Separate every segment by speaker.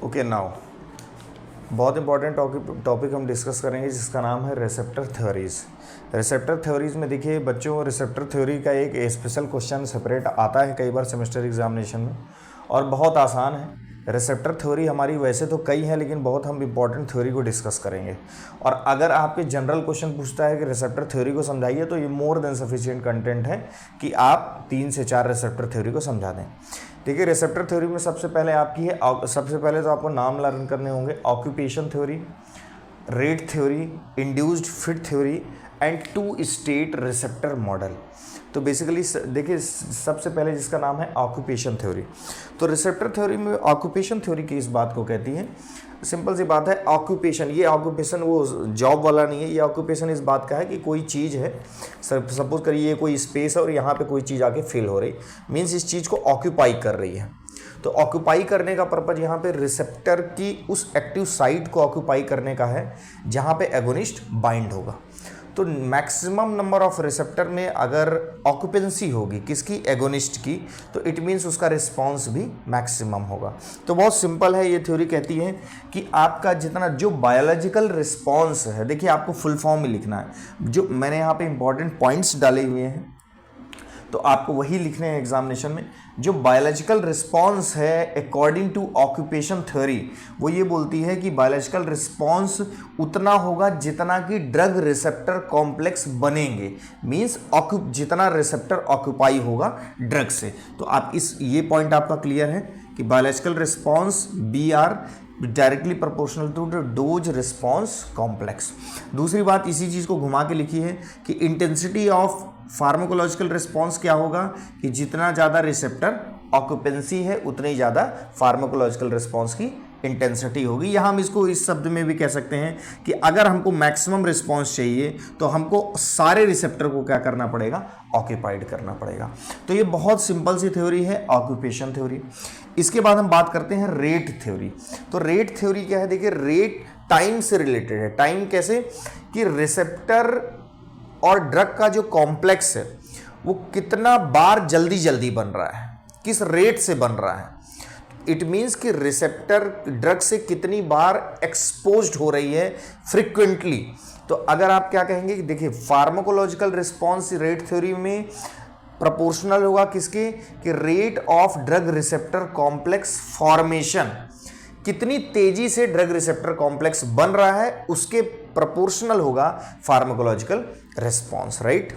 Speaker 1: Okay now बहुत important topic हम discuss करेंगे जिसका नाम है रिसेप्टर थ्योरीज। रिसेप्टर थ्योरीज में देखिए बच्चों, रिसेप्टर थ्योरी का एक स्पेशल क्वेश्चन सेपरेट आता है कई बार सेमेस्टर एग्जामिनेशन में और बहुत आसान है। रिसेप्टर थ्योरी हमारी वैसे तो कई हैं लेकिन बहुत हम इंपॉर्टेंट थ्योरी को डिस्कस करेंगे। और अगर आपके जनरल क्वेश्चन पूछता है कि रिसेप्टर थ्योरी को समझाइए तो ये मोर देन सफिशिएंट कंटेंट है कि आप 3 से 4 रिसेप्टर थ्योरी को समझा दें। देखिए रिसेप्टर थ्योरी में सबसे पहले आपकी है, सबसे पहले तो आपको नाम लर्न करने होंगे। Occupation theory, rate theory, induced fit theory and two state receptor model. तो बेसिकली देखिए सबसे पहले जिसका नाम है ऑक्यूपेशन थ्योरी। तो रिसेप्टर थ्योरी में ऑक्यूपेशन थ्योरी की इस बात को कहती है, सिंपल सी बात है। ऑक्यूपेशन, ये ऑक्यूपेशन वो जॉब वाला नहीं है, ये ऑक्यूपेशन इस बात का है कि कोई चीज़ है, सपोज करिए ये कोई स्पेस है और यहाँ पे कोई चीज़ आके फिल हो रही, मीन्स इस चीज़ को ऑक्यूपाई कर रही है। तो ऑक्यूपाई करने का पर्पज यहाँ पे रिसेप्टर की उस एक्टिव साइट को ऑक्यूपाई करने का है जहाँ पे एगोनिस्ट बाइंड होगा। तो मैक्सिमम नंबर ऑफ रिसेप्टर में अगर ऑक्यूपेंसी होगी किसकी, एगोनिस्ट की, तो इट मीन्स उसका रिस्पॉन्स भी मैक्सिमम होगा। तो बहुत सिंपल है, ये थ्योरी कहती है कि आपका जितना जो बायोलॉजिकल रिस्पॉन्स है, देखिए आपको फुल फॉर्म में लिखना है, जो मैंने यहाँ पे इंपॉर्टेंट पॉइंट्स डाले हुए हैं तो आपको वही लिखने हैं एग्जामिनेशन में। जो बायोलॉजिकल रिस्पॉन्स है अकॉर्डिंग टू ऑक्यूपेशन थ्योरी, वो ये बोलती है कि बायोलॉजिकल रिस्पॉन्स उतना होगा जितना कि ड्रग रिसेप्टर कॉम्प्लेक्स बनेंगे, मींस जितना रिसेप्टर ऑक्यूपाई होगा ड्रग से। तो आप ये पॉइंट आपका क्लियर है कि biological response BR directly proportional to the dose response complex. दूसरी बात इसी चीज़ को घुमा के लिखी है कि इंटेंसिटी ऑफ फार्माकोलॉजिकल रिस्पॉन्स क्या होगा कि जितना ज़्यादा रिसेप्टर ऑक्यूपेंसी है उतनी ज़्यादा फार्माकोलॉजिकल रिस्पॉन्स की इंटेंसिटी होगी। या हम इसको इस शब्द में भी कह सकते हैं कि अगर हमको मैक्सिमम रिस्पॉन्स चाहिए तो हमको सारे रिसेप्टर को क्या करना पड़ेगा, ऑक्यूपाइड करना पड़ेगा। तो ये बहुत सिंपल सी थ्योरी है ऑक्यूपेशन थ्योरी। इसके बाद हम बात करते हैं रेट थ्योरी। तो रेट थ्योरी क्या है, देखिए रेट टाइम से रिलेटेड है। टाइम कैसे कि रिसेप्टर और ड्रग का जो कॉम्प्लेक्स है वो कितना बार जल्दी जल्दी बन रहा है, किस रेट से बन रहा है। इट मीन्स कि रिसेप्टर ड्रग से कितनी बार एक्सपोज्ड हो रही है फ्रिक्वेंटली। तो अगर आप क्या कहेंगे कि देखिए फार्माकोलॉजिकल रिस्पॉन्स रेट थ्योरी में प्रोपोर्शनल होगा किसके, कि rate of drug receptor complex formation, कितनी तेजी से ड्रग रिसेप्टर कॉम्प्लेक्स बन रहा है उसके प्रोपोर्शनल होगा फार्माकोलॉजिकल रिस्पॉन्स, राइट।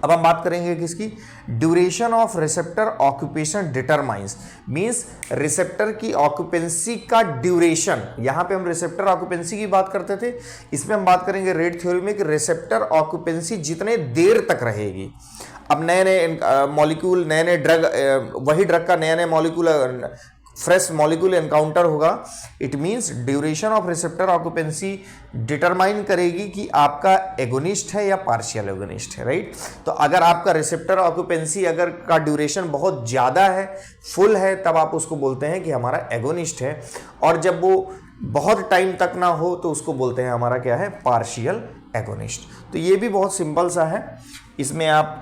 Speaker 1: अब हम बात करेंगे किसकी, duration of receptor occupation determines, means receptor की ऑक्यूपेंसी का ड्यूरेशन। यहां पे हम रिसेप्टर ऑक्यूपेंसी की बात करते थे, इसमें हम बात करेंगे रेट थ्योरी में कि रिसेप्टर ऑक्यूपेंसी जितने देर तक रहेगी। अब नए नए मॉलिक्यूल, नए नए ड्रग, वही ड्रग का नया नया मॉलिक्यूल, फ्रेश मॉलिक्यूल एनकाउंटर होगा, it means duration of receptor occupancy determine करेगी कि आपका एगोनिस्ट है या पार्शियल एगोनिस्ट है, राइट। तो अगर आपका रिसेप्टर ऑक्यूपेंसी अगर का ड्यूरेशन बहुत ज़्यादा है, फुल है, तब आप उसको बोलते हैं कि हमारा एगोनिस्ट है। और जब वो बहुत टाइम तक ना हो तो उसको बोलते हैं हमारा क्या है, पार्शियल एगोनिस्ट। तो ये भी बहुत सिंपल सा है, इसमें आप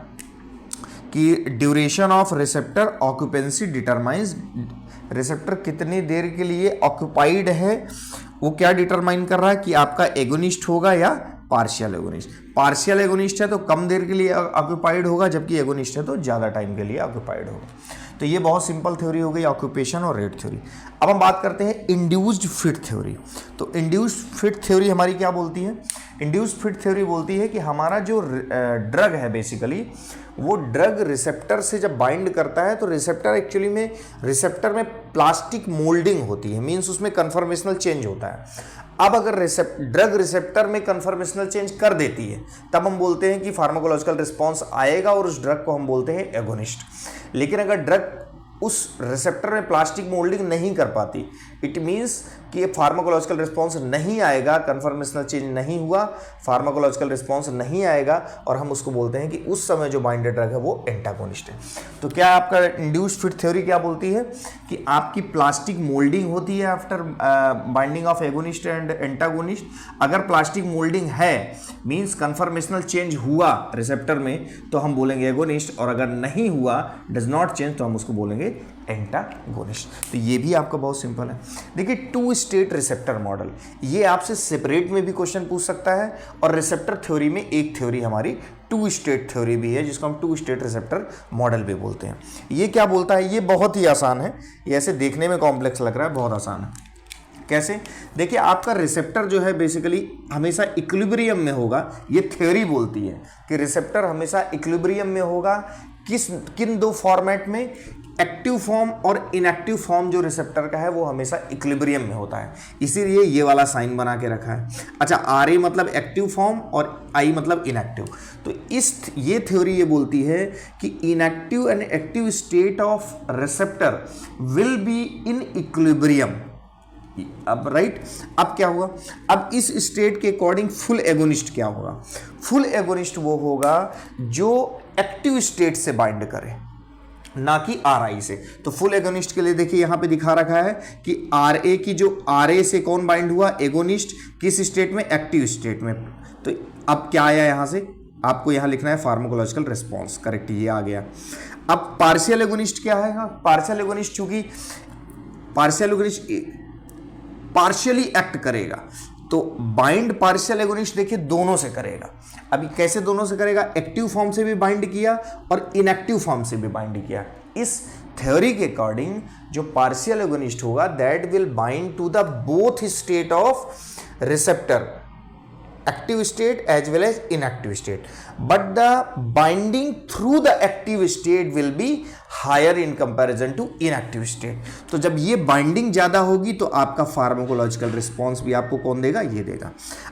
Speaker 1: कि duration of receptor occupancy determines, receptor कितनी देर के लिए ऑक्यूपाइड है वो क्या डिटरमाइन कर रहा है कि आपका एगोनिस्ट होगा या पार्शियल एगोनिस्ट। पार्शियल एगोनिस्ट है तो कम देर के लिए ऑक्यूपाइड होगा, जबकि एगोनिस्ट है तो ज़्यादा टाइम के लिए ऑक्यूपाइड होगा। तो ये बहुत सिंपल थ्योरी हो गई ऑक्यूपेशन और रेट थ्योरी। अब हम बात करते हैं इंड्यूस्ड फिट थ्योरी। तो इंड्यूस्ड फिट थ्योरी हमारी क्या बोलती है, इंड्यूस्ड फिट थ्योरी बोलती है कि हमारा जो ड्रग है बेसिकली वो ड्रग रिसेप्टर से जब बाइंड करता है तो रिसेप्टर एक्चुअली में, रिसेप्टर में प्लास्टिक मोल्डिंग होती है, मींस उसमें कन्फर्मेशनल चेंज होता है। अब अगर ड्रग रिसेप्टर में कन्फर्मेशनल चेंज कर देती है तब हम बोलते हैं कि फार्माकोलॉजिकल रिस्पॉन्स आएगा और उस ड्रग को हम बोलते हैं एगोनिस्ट। लेकिन अगर ड्रग उस रिसेप्टर में प्लास्टिक मोल्डिंग नहीं कर पाती, इट मीन्स कि फार्माकोलॉजिकल रिस्पॉन्स नहीं आएगा, कन्फर्मेशनल चेंज नहीं हुआ, फार्माकोलॉजिकल रिस्पॉन्स नहीं आएगा, और हम उसको बोलते हैं कि उस समय जो बाइंडेड ड्रग है वो एंटागोनिस्ट है। तो क्या आपका इंड्यूस्ड फिट थ्योरी क्या बोलती है कि आपकी प्लास्टिक मोल्डिंग होती है after binding of agonist and antagonist. अगर प्लास्टिक मोल्डिंग है मीन्स कन्फर्मेशनल चेंज हुआ रिसेप्टर में तो हम बोलेंगे एगोनिस्ट, और अगर नहीं हुआ, डज नॉट चेंज, तो हम उसको बोलेंगे एंटागोनिस्ट। तो ये भी आपका बहुत सिंपल है। देखिए टू स्टेट रिसेप्टर मॉडल, ये आपसे सेपरेट में भी क्वेश्चन पूछ सकता है, और रिसेप्टर थ्योरी में एक थ्योरी हमारी टू स्टेट थ्योरी भी है, जिसको हम टू स्टेट रिसेप्टर मॉडल भी बोलते हैं। ये क्या बोलता है, ये बहुत ही आसान है, ये ऐसे देखने में कॉम्प्लेक्स लग रहा है, बहुत आसान है। कैसे? देखिए आपका रिसेप्टर जो है बेसिकली हमेशा इक्विलिब्रियम में होगा। ये थ्योरी बोलती है कि रिसेप्टर हमेशा इक्विलिब्रियम में होगा। किन दो फॉर्मेट में? एक्टिव फॉर्म और इनएक्टिव फॉर्म जो रिसेप्टर का है वो हमेशा इक्विलिब्रियम में होता है, इसीलिए ये वाला साइन बना के रखा है। अच्छा, RA मतलब एक्टिव फॉर्म और I मतलब इनएक्टिव। तो ये थ्योरी ये बोलती है कि inactive and active state of receptor will be in equilibrium. अब राइट, अब क्या हुआ, अब इस स्टेट के अकॉर्डिंग फुल एगोनिस्ट क्या होगा? फुल एगोनिस्ट वो होगा जो एक्टिव स्टेट से बाइंड करे, ना कि RI से। तो फुल एगोनिस्ट के लिए देखिए यहां पे दिखा रखा है कि RA की जो RA से कौन बाइंड हुआ? एगोनिस्ट। किस स्टेट में? एक्टिव स्टेट में। तो अब क्या आया यहां से? आपको यहां लिखना है फार्माकोलॉजिकल रिस्पॉन्स, करेक्ट, ये आ गया। अब पार्शियल एगोनिस्ट क्या है? पार्शियल एगोनिस्ट, चूंकि पार्शियल एगोनिस्ट पार्शियली एक्ट करेगा, तो बाइंड पार्शियल एगोनिस्ट देखिए दोनों से करेगा। अभी कैसे दोनों से करेगा? एक्टिव फॉर्म से भी बाइंड किया और इनएक्टिव फॉर्म से भी बाइंड किया। इस थ्योरी के अकॉर्डिंग जो पार्शियल एगोनिस्ट होगा that will bind to the both state of receptor, active state as well as inactive state, but the binding through the active state will be higher in comparison to inactive state। तो जब ये binding ज्यादा होगी तो आपका pharmacological response भी आपको कौन देगा? ये देगा।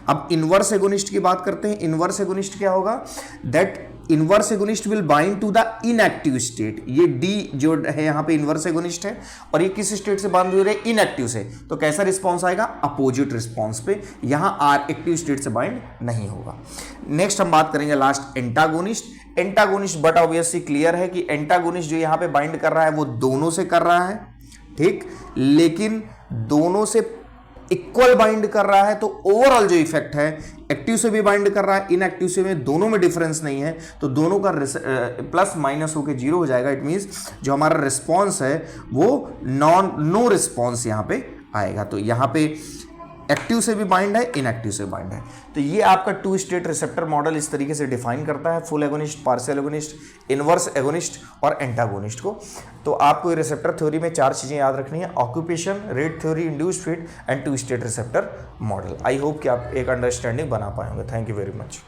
Speaker 1: अब इनवर्स एगोनिस्ट की बात करते हैं। इनवर्स एगोनिस्ट क्या होगा? That inverse agonist will bind to the inactive state. ये डी जो है यहाँ पे इनवर्स एगोनिस्ट है, और ये किस स्टेट से बाइंड हो रहे हैं? इनएक्टिव से। तो कैसा रिस्पॉन्स आएगा? अपोजिट रिस्पॉन्स पे। यहाँ R एक्टिव स्टेट से बाइंड नहीं होगा। नेक्स्ट हम बात करेंगे last antagonist. Antagonist but obviously clear है कि एंटागोनिस्ट जो यहाँ पे बाइंड कर रहा है वो दोनों से कर रहा है, ठीक, लेकिन दोनों से इक्वल बाइंड कर रहा है। तो ओवरऑल जो इफेक्ट है, एक्टिव से भी बाइंड कर रहा है, इनएक्टिव से में, दोनों में डिफरेंस नहीं है, तो दोनों का प्लस माइनस होकर जीरो हो जाएगा। इट मींस जो हमारा रिस्पॉन्स है वो नो रिस्पॉन्स यहां पे आएगा। तो यहां पे एक्टिव से भी बाइंड है, इनएक्टिव से बाइंड है। तो ये आपका टू स्टेट रिसेप्टर मॉडल इस तरीके से डिफाइन करता है full agonist, partial agonist, inverse agonist और एंटागोनिस्ट को। तो आपको रिसेप्टर थ्योरी में 4 चीज़ें याद रखनी है: occupation, rate theory, induced fit and two state receptor model. I hope कि आप एक अंडरस्टैंडिंग बना पाएंगे। Thank you very much.